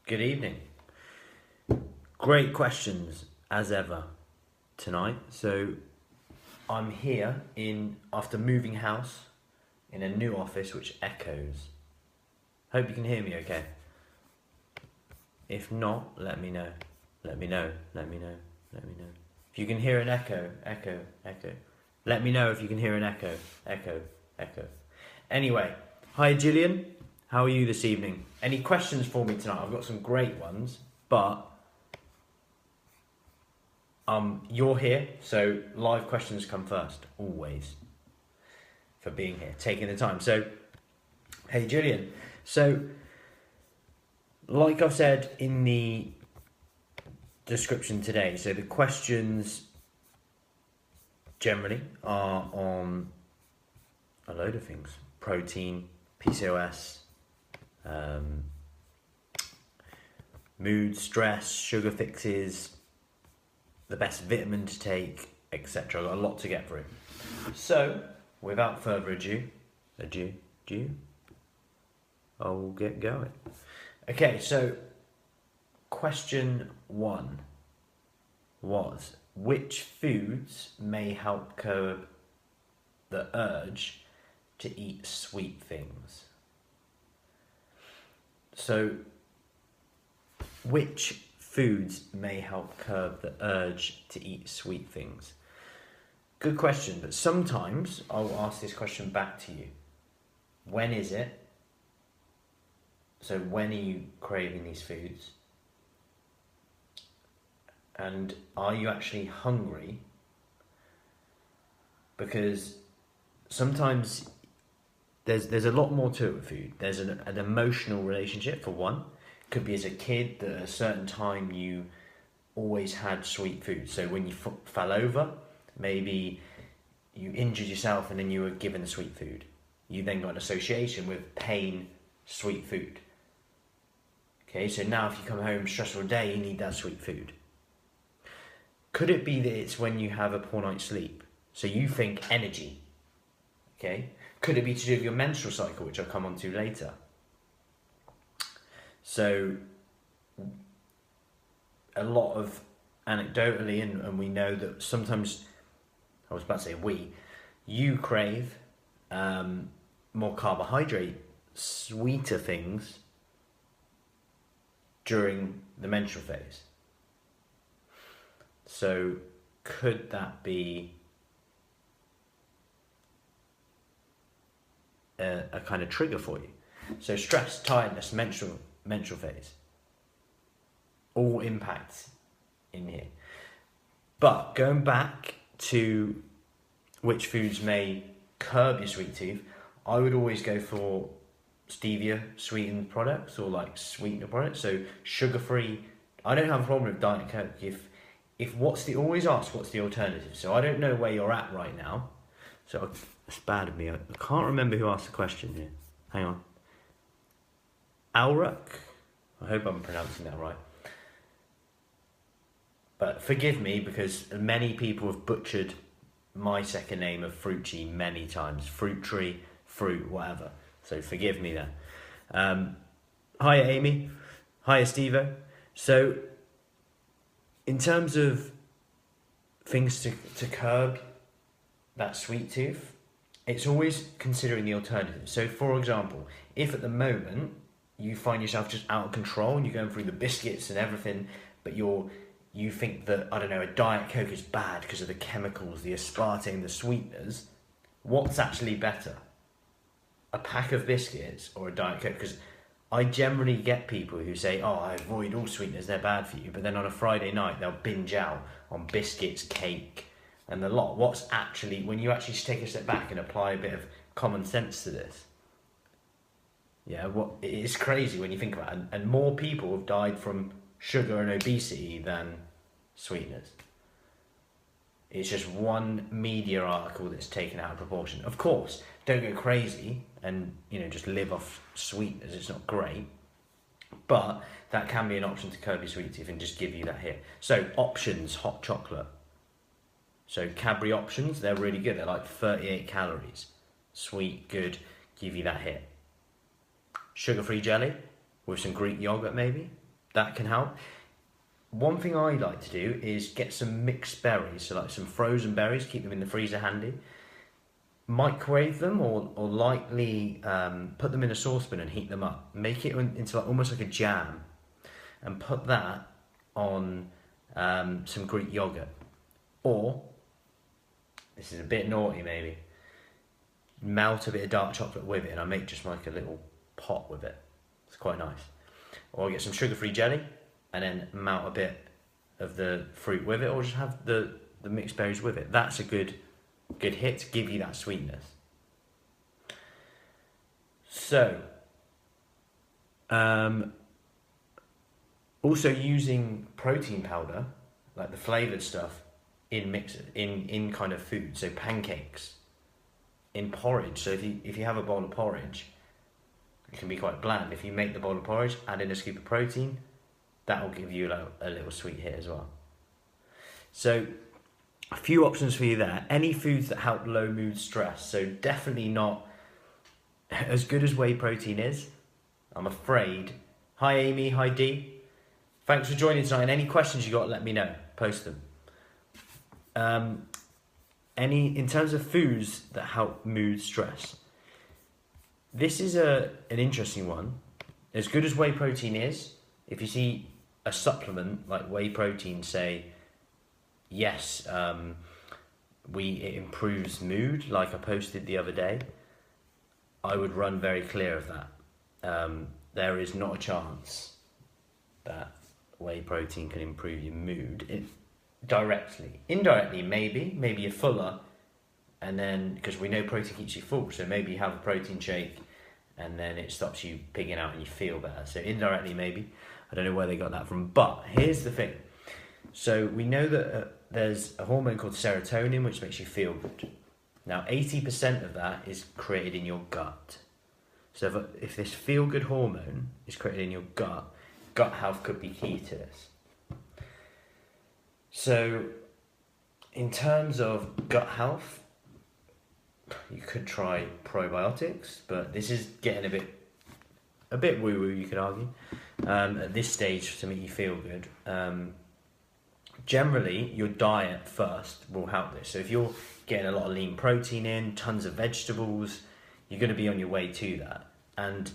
Good evening. Great questions as ever tonight. So I'm here after moving house in a new office which echoes. Hope you can hear me okay. If not, let me know. Let me know. If you can hear an echo. Let me know if you can hear an echo. Anyway, hi Gillian. How are you this evening? Any questions for me tonight? I've got some great ones, but you're here, so live questions come first, always, for being here, taking the time. So, hey Gillian. So, like I've said in the description today, so the questions generally are on a load of things. Protein, PCOS, mood, stress, sugar fixes, the best vitamin to take, etc. I've got a lot to get through. So, without further ado, I'll get going. Okay, so question 1 was, which foods may help curb the urge to eat sweet things? So, which foods may help curb the urge to eat sweet things? Good question, but sometimes I'll ask this question back to you. When is it? So when are you craving these foods? And are you actually hungry? Because sometimes there's a lot more to it with food. There's an emotional relationship, for one. Could be as a kid that at a certain time you always had sweet food. So when you fell over, maybe you injured yourself and then you were given the sweet food. You then got an association with pain, sweet food. Okay, so now if you come home stressful day, you need that sweet food. Could it be that it's when you have a poor night's sleep? So you think energy. Okay, could it be to do with your menstrual cycle, which I'll come on to later? So, a lot of anecdotally, and we know that sometimes, I was about to say you crave more carbohydrate, sweeter things during the menstrual phase. So, could that be a kind of trigger for you? So, stress, tiredness, menstrual phase, all impacts in here. But going back to which foods may curb your sweet tooth, I would always go for stevia sweetened products or like sweetener products. So sugar-free. I don't have a problem with Diet Coke. Always ask what's the alternative. So I don't know where you're at right now. So it's bad of me. I can't remember who asked the question here. Hang on. Alruk, I hope I'm pronouncing that right. But forgive me because many people have butchered my second name of Fruitchi many times. Fruit tree, fruit, whatever. So forgive me there. Hiya Amy. Hiya Stevo. So in terms of things to curb that sweet tooth, it's always considering the alternative. So for example, if at the moment you find yourself just out of control and you're going through the biscuits and everything, but you think that, I don't know, a Diet Coke is bad because of the chemicals, the aspartame, the sweeteners, what's actually better? A pack of biscuits or a Diet Coke? Because I generally get people who say, oh, I avoid all sweeteners, they're bad for you, but then on a Friday night they'll binge out on biscuits, cake, and the lot. What's actually, when you actually take a step back and apply a bit of common sense to this, it's crazy when you think about it. And more people have died from sugar and obesity than sweeteners. It's just one media article that's taken out of proportion. Of course, don't go crazy and just live off sweeteners. It's not great, but that can be an option to curb your sweet tooth and just give you that hit. So options: hot chocolate. So Cadbury options, they're really good. They're like 38 calories, sweet, good, give you that hit. Sugar-free jelly with some Greek yogurt maybe. that can help. One thing I like to do is get some mixed berries, so like some frozen berries, keep them in the freezer handy. Microwave them or lightly put them in a saucepan and heat them up. Make it into like almost like a jam, and put that on some Greek yogurt. Or, this is a bit naughty maybe, melt a bit of dark chocolate with it, and I make just like a little pot with it. It's quite nice. Or I get some sugar-free jelly and then melt a bit of the fruit with it, or just have the mixed berries with it. That's a good hit to give you that sweetness. So, also using protein powder, like the flavoured stuff, in kind of food. So pancakes, in porridge. So if you have a bowl of porridge, it can be quite bland. If you make the bowl of porridge, add in a scoop of protein, that will give you a little sweet hit as well. So a few options for you there. Any foods that help low mood stress. So definitely not as good as whey protein is, I'm afraid. Hi Amy, hi Dee. Thanks for joining tonight. And any questions you got, let me know. Post them. In terms of foods that help mood stress, this is an interesting one. As good as whey protein is, if you see a supplement like whey protein say, yes, it improves mood, like I posted the other day, I would run very clear of that. There is not a chance that whey protein can improve your mood directly. Indirectly, maybe you're fuller, and then, because we know protein keeps you full, so maybe you have a protein shake and then it stops you pigging out and you feel better. So indirectly, maybe. I don't know where they got that from, but here's the thing. So we know that there's a hormone called serotonin which makes you feel good. Now 80% of that is created in your gut. So if this feel good hormone is created in your gut health could be key to this. So in terms of gut health, you could try probiotics, but this is getting a bit woo-woo, you could argue, at this stage to make you feel good. Generally, your diet first will help this. So if you're getting a lot of lean protein in, tons of vegetables, you're going to be on your way to that. And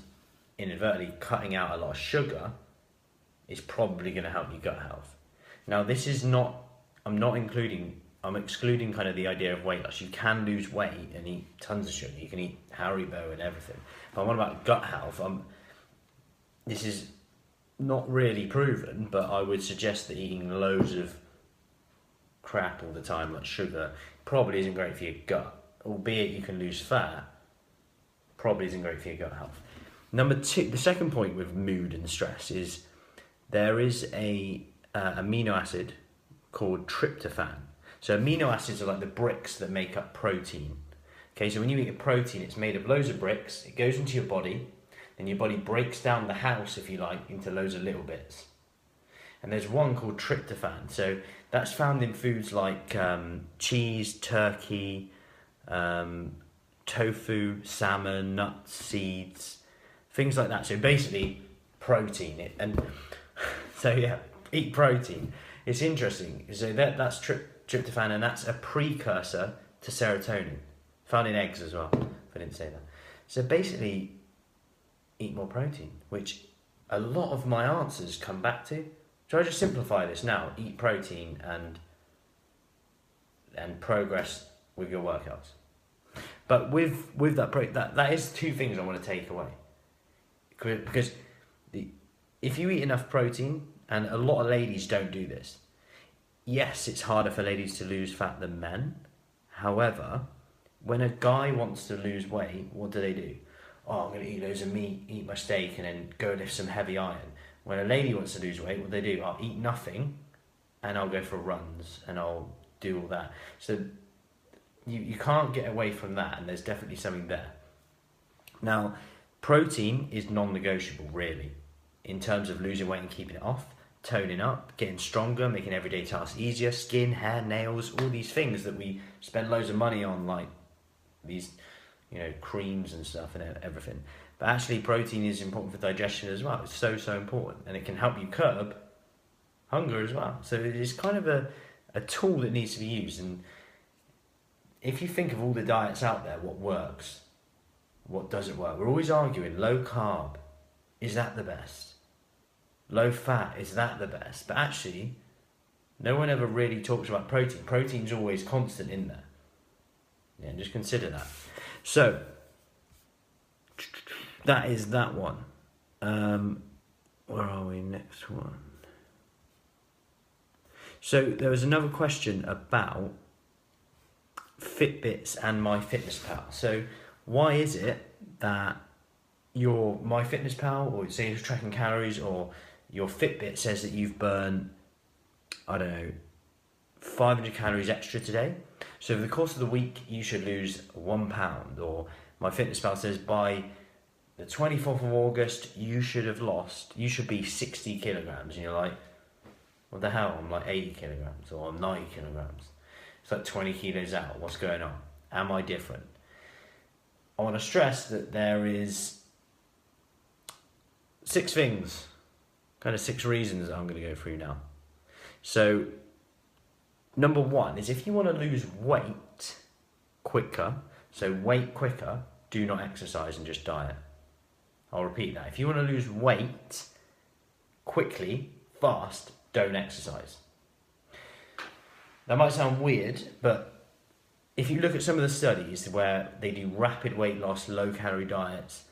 inadvertently cutting out a lot of sugar is probably going to help your gut health. Now, this is not, I'm excluding kind of the idea of weight loss. You can lose weight and eat tons of sugar. You can eat Haribo and everything. But I'm on about gut health. This is not really proven, but I would suggest that eating loads of crap all the time, like sugar, probably isn't great for your gut. Albeit you can lose fat, probably isn't great for your gut health. Number two, the second point with mood and stress is there is a amino acid called tryptophan. So amino acids are like the bricks that make up protein. Okay, so when you eat a protein, it's made of loads of bricks. It goes into your body, then your body breaks down the house, if you like, into loads of little bits. And there's one called tryptophan. So that's found in foods like cheese, turkey, tofu, salmon, nuts, seeds, things like that. So basically, protein. Eat protein. It's interesting. So that's tryptophan, and that's a precursor to serotonin, found in eggs as well, if I didn't say that. So basically, eat more protein, which a lot of my answers come back to. So I just simplify this now: eat protein and progress with your workouts. But with that is two things I want to take away, because if you eat enough protein, and a lot of ladies don't do this. Yes, it's harder for ladies to lose fat than men. However, when a guy wants to lose weight, what do? Oh, I'm going to eat loads of meat, eat my steak, and then go lift some heavy iron. When a lady wants to lose weight, what do? I'll eat nothing, and I'll go for runs, and I'll do all that. So you can't get away from that, and there's definitely something there. Now, protein is non-negotiable, really, in terms of losing weight and keeping it off, toning up, getting stronger, making everyday tasks easier, skin, hair, nails, all these things that we spend loads of money on, like these, creams and stuff and everything. But actually, protein is important for digestion as well. It's so, so important. And it can help you curb hunger as well. So it's kind of a tool that needs to be used. And if you think of all the diets out there, what works, what doesn't work, we're always arguing low carb, is that the best? Low fat, is that the best? But actually, no one ever really talks about protein. Protein's always constant in there. Yeah, just consider that. So, that is that one. Where are we? Next one. So, there was another question about Fitbits and MyFitnessPal. So, why is it that your MyFitnessPal, or say you're tracking calories, or your Fitbit says that you've burned, I don't know, 500 calories extra today? So over the course of the week, you should lose 1 pound. Or MyFitnessPal says by the 24th of August, you should be 60 kilograms. And you're like, what the hell? I'm like 80 kilograms or I'm 90 kilograms. It's like 20 kilos out. What's going on? Am I different? I want to stress that there is 6 things, kind of 6 reasons that I'm going to go through now. So, number 1 is if you want to lose weight quicker, so weight quicker, do not exercise and just diet. I'll repeat that. If you want to lose weight quickly, fast, don't exercise. That might sound weird, but if you look at some of the studies where they do rapid weight loss, low calorie diets,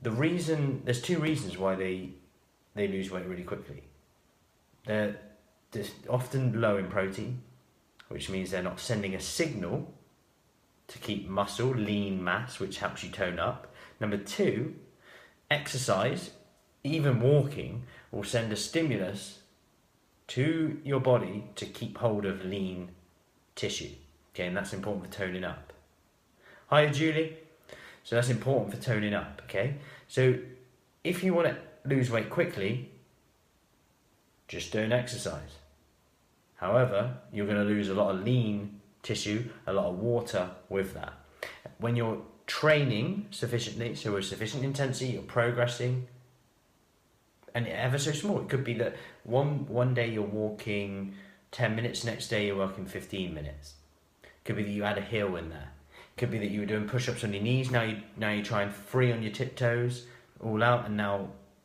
there's 2 reasons why they lose weight really quickly. They're often low in protein, which means they're not sending a signal to keep muscle, lean mass, which helps you tone up. Number 2, exercise, even walking, will send a stimulus to your body to keep hold of lean tissue. Okay, and that's important for toning up. Hi, Julie. So that's important for toning up, okay? So if you want to lose weight quickly, just don't exercise. However, you're going to lose a lot of lean tissue, a lot of water with that. When you're training sufficiently, so with sufficient intensity, you're progressing, and ever so small. It could be that one day you're walking 10 minutes, next day you're walking 15 minutes. Could be that you add a hill in there. Could be that you were doing push-ups on your knees, now you're trying 3 on your tiptoes, all out, and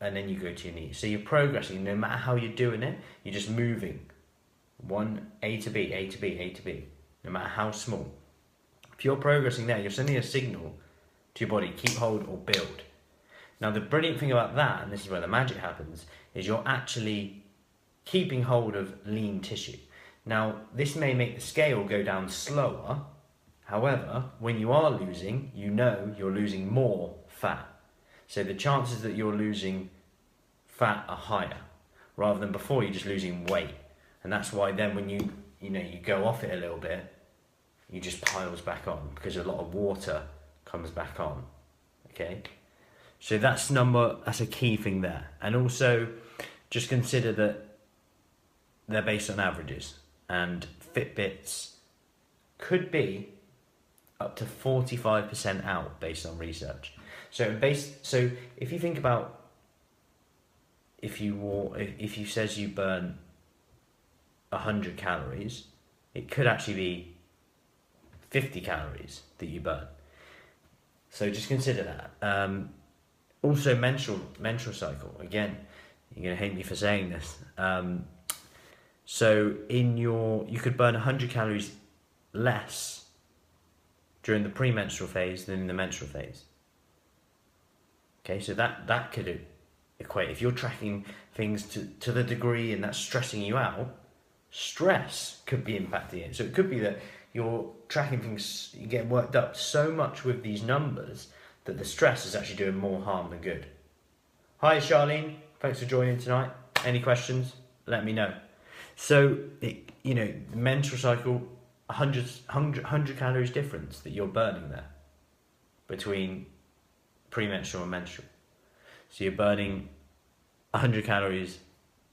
then you go to your knees. So you're progressing, no matter how you're doing it, you're just moving. A to B, A to B, A to B, no matter how small. If you're progressing there, you're sending a signal to your body, keep hold or build. Now the brilliant thing about that, and this is where the magic happens, is you're actually keeping hold of lean tissue. Now this may make the scale go down slower, however, when you are losing, you know you're losing more fat. So the chances that you're losing fat are higher, rather than before you're just losing weight. And that's why then when you go off it a little bit, you just piles back on because a lot of water comes back on. Okay? So that's a key thing there. And also just consider that they're based on averages, and Fitbits could be up to 45% out based on research. So if you think about if you says you burn 100 calories, it could actually be 50 calories that you burn. So just consider that. Also menstrual cycle. Again, you're going to hate me for saying this. So you could burn 100 calories less during the premenstrual phase than in the menstrual phase. Okay, so that could equate. If you're tracking things to the degree and that's stressing you out, stress could be impacting it. So it could be that you're tracking things, you get worked up so much with these numbers that the stress is actually doing more harm than good. Hi Charlene, thanks for joining tonight. Any questions? Let me know. So, the menstrual cycle, 100 calories difference that you're burning there between premenstrual and menstrual. So you're burning 100 calories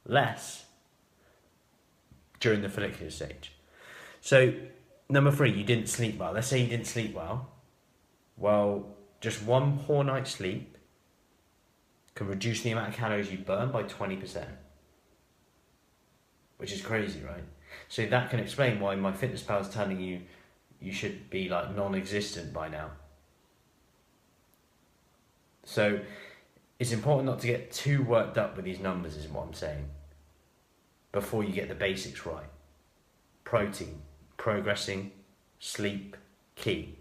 less during the follicular stage. So, number 3, you didn't sleep well. Let's say you didn't sleep well. Well, just one poor night's sleep can reduce the amount of calories you burn by 20%. Which is crazy, right? So that can explain why MyFitnessPal is telling you you should be like non-existent by now. So it's important not to get too worked up with these numbers, is what I'm saying, before you get the basics right. Protein, progressing, sleep, key.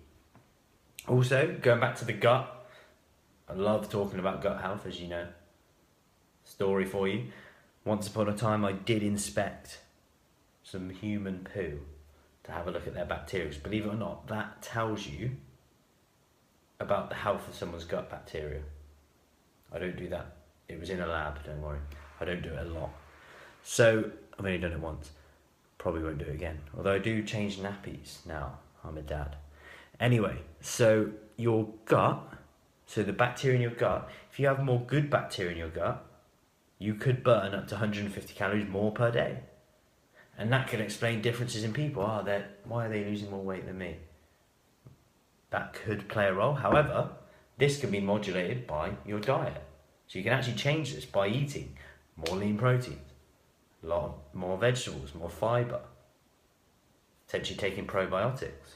Also, going back to the gut, I love talking about gut health, as you know. Story for you. Once upon a time, I did inspect some human poo to have a look at their bacteria. Believe it or not, that tells you about the health of someone's gut bacteria. I don't do that. It was in a lab, don't worry. I don't do it a lot. So, I've only done it once. Probably won't do it again. Although I do change nappies now. I'm a dad. Anyway, so your gut, so the bacteria in your gut, if you have more good bacteria in your gut, you could burn up to 150 calories more per day. And that can explain differences in people. Why are they losing more weight than me? That could play a role. However, this can be modulated by your diet. So you can actually change this by eating more lean proteins, a lot more vegetables, more fibre, potentially taking probiotics,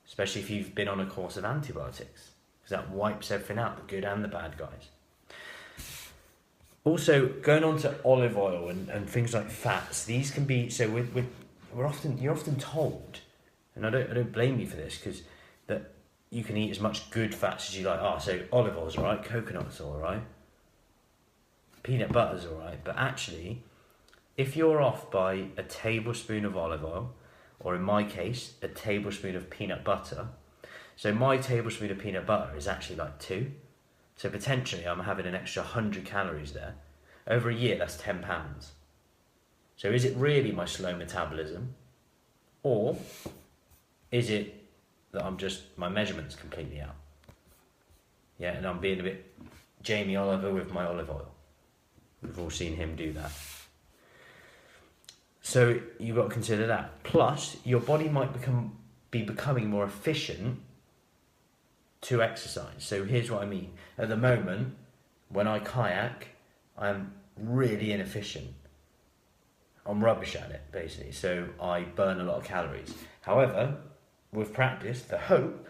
especially if you've been on a course of antibiotics, because that wipes everything out, the good and the bad guys. Also, going on to olive oil and things like fats, these can be, so you're often told, and I don't blame you for this, because that you can eat as much good fats as you like. So olive oil's alright, coconut's alright, peanut butter's alright, but actually, if you're off by a tablespoon of olive oil, or in my case, a tablespoon of peanut butter, so my tablespoon of peanut butter is actually like 2. So potentially I'm having an extra 100 calories there. Over a year, that's 10 pounds. So is it really my slow metabolism? Or is it that my measurement's completely out? Yeah, and I'm being a bit Jamie Oliver with my olive oil. We've all seen him do that. So you've got to consider that. Plus, your body might be becoming more efficient to exercise. So here's what I mean. At the moment, when I kayak, I'm really inefficient. I'm rubbish at it, basically. So I burn a lot of calories. However, with practice, the hope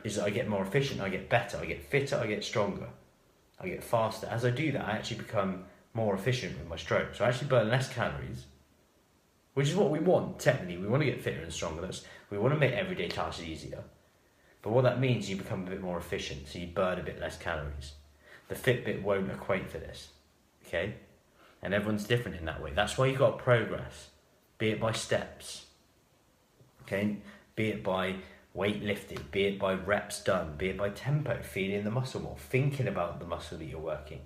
is that I get more efficient, I get better, I get fitter, I get stronger, I get faster. As I do that, I actually become more efficient with my stroke. So I actually burn less calories, which is what we want, technically. We want to get fitter and stronger. We want to make everyday tasks easier. But what that means, you become a bit more efficient, so you burn a bit less calories. The Fitbit won't equate for this, okay? And everyone's different in that way. That's why you've got to progress, be it by steps, okay? Be it by weight lifted, be it by reps done, be it by tempo, feeling the muscle more, thinking about the muscle that you're working,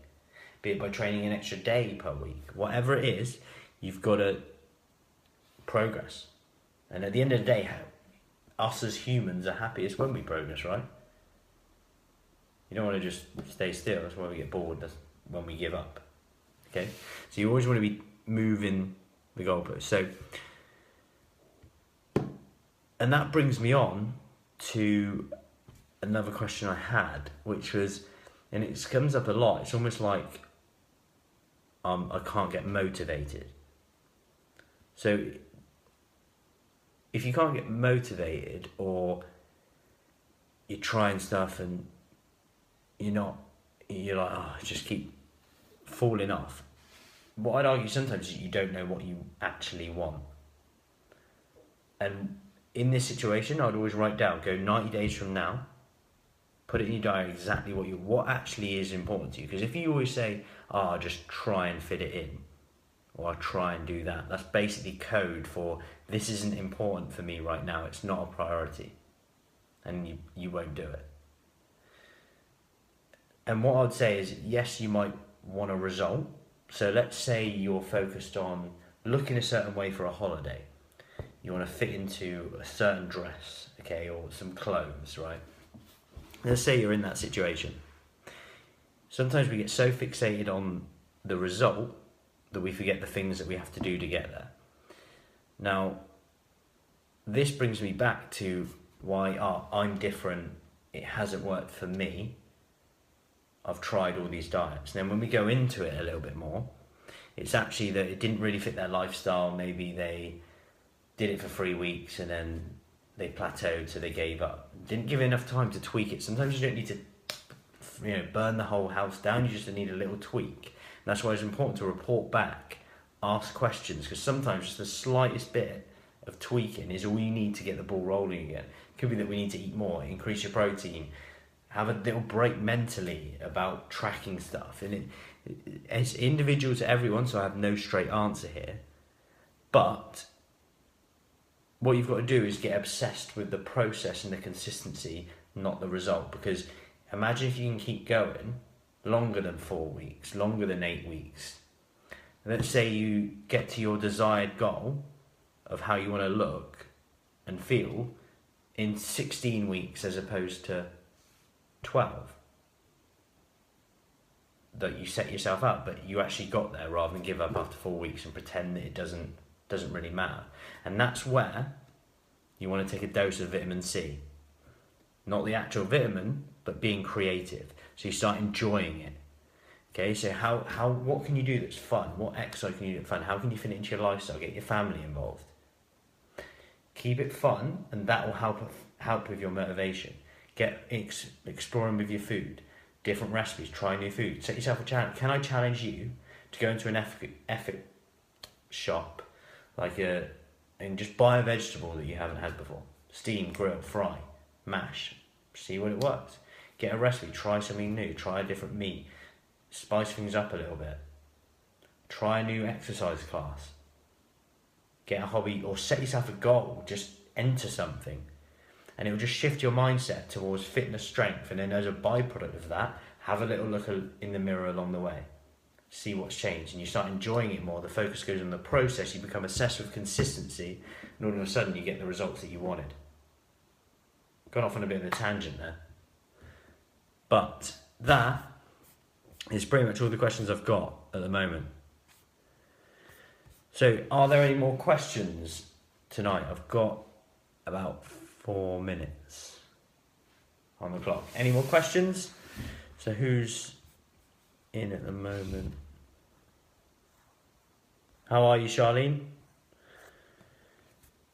be it by training an extra day per week. Whatever it is, you've got to progress. And at the end of the day, us as humans are happiest when we progress, right? You don't want to just stay still. That's why we get bored. That's when we give up. Okay? So you always want to be moving the goalpost. So, and that brings me on to another question I had, which was, and it comes up a lot, it's almost like I can't get motivated. So if you can't get motivated, or you're trying stuff and you're like, I just keep falling off. What I'd argue sometimes is you don't know what you actually want. And in this situation, I'd always write down, go 90 days from now, put it in your diary exactly what actually is important to you. Because if you always say, I'll just try and fit it in, or I'll try and do that, that's basically code for, this isn't important for me right now, it's not a priority. And you won't do it. And what I'd say is, yes, you might want a result. So let's say you're focused on looking a certain way for a holiday. You want to fit into a certain dress, okay, or some clothes, right? Let's say you're in that situation. Sometimes we get so fixated on the result that we forget the things that we have to do to get there. Now, this brings me back to Why? I'm different. It hasn't worked for me. I've tried all these diets. And then when we go into it a little bit more, it's actually that it didn't really fit their lifestyle. Maybe they did it for 3 weeks and then they plateaued, so they gave up. Didn't give it enough time to tweak it. Sometimes you don't need to, burn the whole house down. You just need a little tweak. And that's why it's important to report back, ask questions, because sometimes just the slightest bit of tweaking is all you need to get the ball rolling again. It could be that we need to eat more, increase your protein, have a little break mentally about tracking stuff. And it's individual to everyone, so I have no straight answer here. But what you've got to do is get obsessed with the process and the consistency, not the result. Because imagine if you can keep going longer than 4 weeks, longer than 8 weeks. Let's say you get to your desired goal of how you want to look and feel in 16 weeks as opposed to 12. That you set yourself up, but you actually got there rather than give up after 4 weeks and pretend that it doesn't really matter. And that's where you want to take a dose of vitamin C. Not the actual vitamin, but being creative. So you start enjoying it. Okay, so what can you do that's fun? What exercise can you do that's fun? How can you fit it into your lifestyle? Get your family involved. Keep it fun, and that will help with your motivation. Get exploring with your food, different recipes, try new food. Set yourself a challenge. Can I challenge you to go into an effort shop, and just buy a vegetable that you haven't had before? Steam, grill, fry, mash. See what it works. Get a recipe. Try something new. Try a different meat. Spice things up a little bit. Try a new exercise class. Get a hobby, or set yourself a goal. Just enter something, and it will just shift your mindset towards fitness, strength, and then as a byproduct of that, have a little look in the mirror along the way. See what's changed, and you start enjoying it more. The focus goes on the process. You become obsessed with consistency, and all of a sudden you get the results that you wanted. Gone off on a bit of a tangent there, but that is pretty much all the questions I've got at the moment. So, are there any more questions tonight? I've got about 4 minutes on the clock. Any more questions? So, who's in at the moment? How are you, Charlene?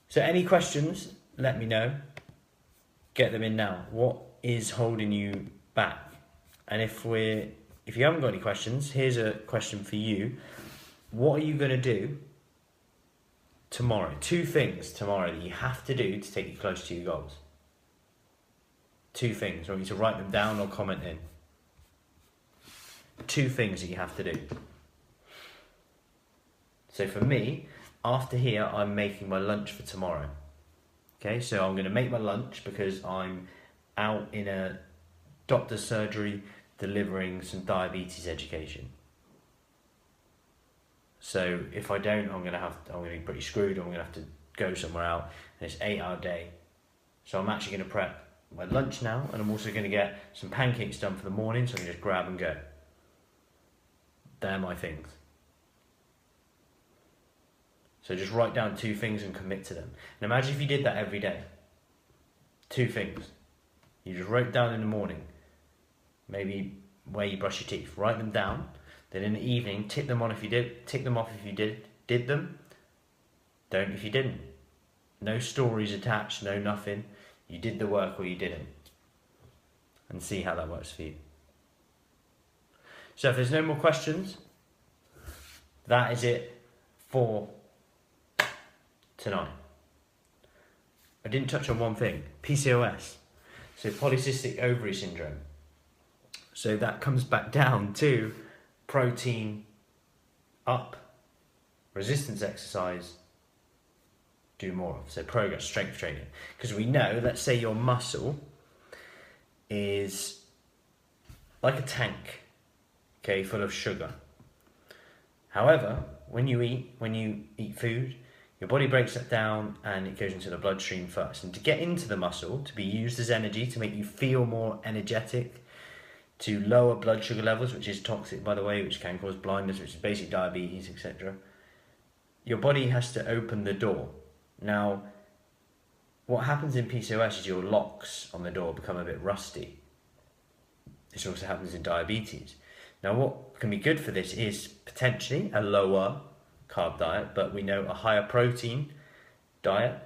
So, any questions? Let me know. Get them in now. What is holding you back? And if you haven't got any questions, here's a question for you. What are you going to do tomorrow? 2 things tomorrow that you have to do to take you close to your goals. 2 things. I want you to write them down or comment in. 2 things that you have to do. So for me, after here, I'm making my lunch for tomorrow. Okay, so I'm going to make my lunch because I'm out in a doctor's surgery delivering some diabetes education. So if I don't, I'm going to be pretty screwed. I'm going to have to go somewhere out, and it's 8-hour day. So I'm actually going to prep my lunch now, and I'm also going to get some pancakes done for the morning, so I can just grab and go. They're my things. So just write down 2 things and commit to them. And imagine if you did that every day. 2 things. You just wrote down in the morning, maybe where you brush your teeth. Write them down. Then in the evening, tick them off if you did them. Don't if you didn't. No stories attached, no nothing. You did the work or you didn't. And see how that works for you. So if there's no more questions, that is it for tonight. I didn't touch on one thing. PCOS. So polycystic ovary syndrome. So that comes back down to protein up, resistance exercise, do more of. So progress, strength training. Because we know, let's say your muscle is like a tank, okay, full of sugar. However, when you eat food, your body breaks that down and it goes into the bloodstream first. And to get into the muscle, to be used as energy, to make you feel more energetic, to lower blood sugar levels, which is toxic, by the way, which can cause blindness, which is basically diabetes, etc. Your body has to open the door. Now, what happens in PCOS is your locks on the door become a bit rusty. This also happens in diabetes. Now, what can be good for this is potentially a lower carb diet, but we know a higher protein diet,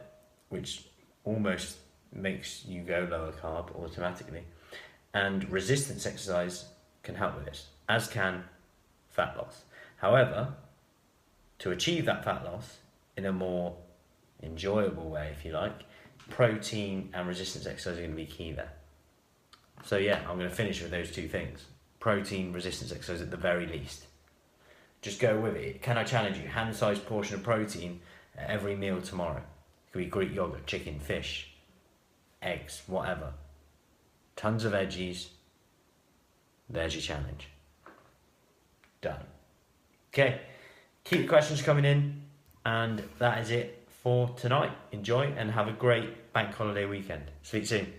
which almost makes you go lower carb automatically, and resistance exercise can help with this, as can fat loss. However, to achieve that fat loss in a more enjoyable way, if you like, protein and resistance exercise are going to be key there. So yeah, I'm going to finish with those two things. Protein, resistance exercise at the very least. Just go with it. Can I challenge you? Hand-sized portion of protein at every meal tomorrow. It could be Greek yogurt, chicken, fish, eggs, whatever. Tons of veggies. There's your challenge. Done. Okay, keep the questions coming in, and that is it for tonight. Enjoy and have a great bank holiday weekend. Speak soon.